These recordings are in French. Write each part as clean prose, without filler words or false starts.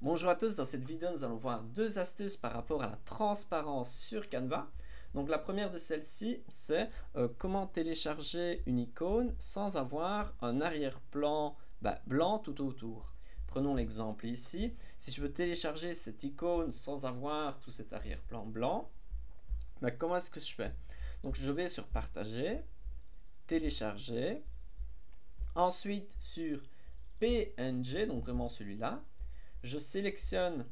Bonjour à tous, dans cette vidéo nous allons voir deux astuces par rapport à la transparence sur Canva. Donc la première de celles-ci c'est comment télécharger une icône sans avoir un arrière-plan blanc tout autour. Prenons l'exemple ici, si je veux télécharger cette icône sans avoir tout cet arrière-plan blanc, comment est-ce que je fais? Donc je vais sur partager, télécharger, ensuite sur PNG, donc vraiment celui-là. Je sélectionne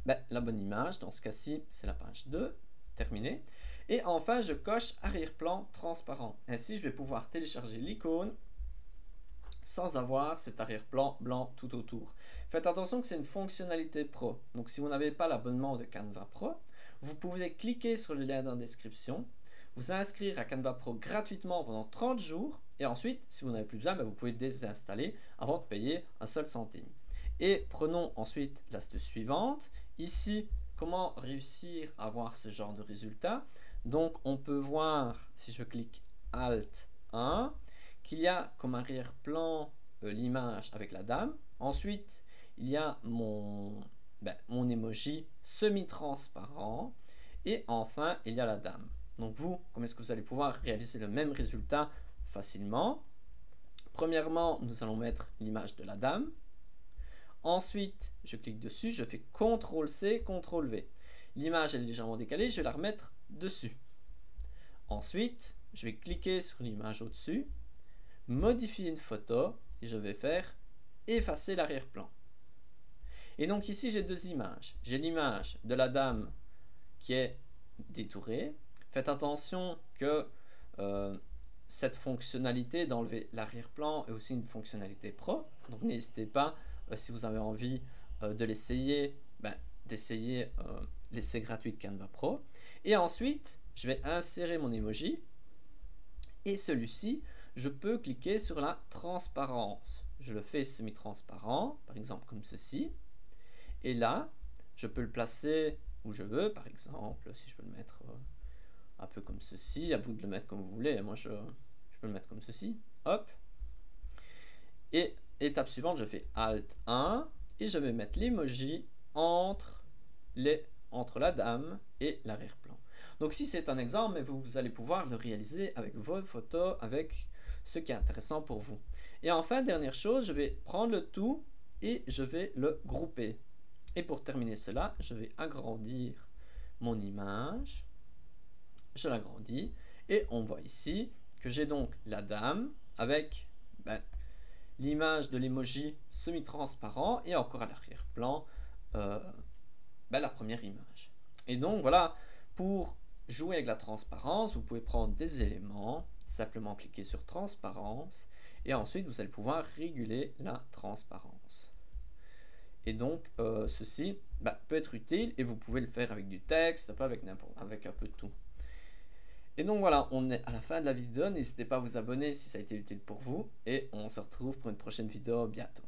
la bonne image, dans ce cas-ci c'est la page 2, terminé. Et enfin je coche arrière-plan transparent. Ainsi je vais pouvoir télécharger l'icône sans avoir cet arrière-plan blanc tout autour. Faites attention que c'est une fonctionnalité pro. Donc si vous n'avez pas l'abonnement de Canva Pro, vous pouvez cliquer sur le lien dans la description, vous inscrire à Canva Pro gratuitement pendant 30 jours et ensuite, si vous n'avez plus besoin, vous pouvez désinstaller avant de payer un seul centime. Et prenons ensuite l'astuce suivante. Ici, comment réussir à avoir ce genre de résultat? Donc on peut voir, si je clique Alt 1, qu'il y a comme arrière-plan l'image avec la dame. Ensuite, il y a mon emoji semi-transparent. Et enfin, il y a la dame. Donc vous, comment est-ce que vous allez pouvoir réaliser le même résultat facilement? Premièrement, nous allons mettre l'image de la dame. Ensuite, je clique dessus, je fais CTRL-C, CTRL-V. L'image est légèrement décalée, je vais la remettre dessus. Ensuite, je vais cliquer sur l'image au-dessus, modifier une photo et je vais faire effacer l'arrière-plan. Et donc ici, j'ai deux images. J'ai l'image de la dame qui est détourée. Faites attention que cette fonctionnalité d'enlever l'arrière-plan est aussi une fonctionnalité pro. Donc n'hésitez pas, si vous avez envie de l'essayer, d'essayer l'essai gratuit de Canva Pro. Et ensuite, je vais insérer mon emoji. Et celui-ci, je peux cliquer sur la transparence. Je le fais semi-transparent, par exemple comme ceci. Et là, je peux le placer où je veux, par exemple, si je peux le mettre un peu comme ceci, à vous de le mettre comme vous voulez. Moi, je peux le mettre comme ceci. Hop. Et étape suivante, je fais Alt 1 et je vais mettre l'emoji entre la dame et l'arrière-plan. Donc si c'est un exemple, mais vous allez pouvoir le réaliser avec vos photos, avec ce qui est intéressant pour vous. Et enfin, dernière chose, je vais prendre le tout et je vais le grouper. Et pour terminer cela, je vais agrandir mon image. Je l'agrandis et on voit ici que j'ai donc la dame avec l'image de l'emoji semi-transparent et encore à l'arrière-plan la première image. Et donc voilà, pour jouer avec la transparence, vous pouvez prendre des éléments, simplement cliquer sur transparence et ensuite vous allez pouvoir réguler la transparence. Et donc ceci peut être utile et vous pouvez le faire avec du texte, pas avec avec un peu de tout. Et donc voilà, on est à la fin de la vidéo, n'hésitez pas à vous abonner si ça a été utile pour vous et on se retrouve pour une prochaine vidéo bientôt.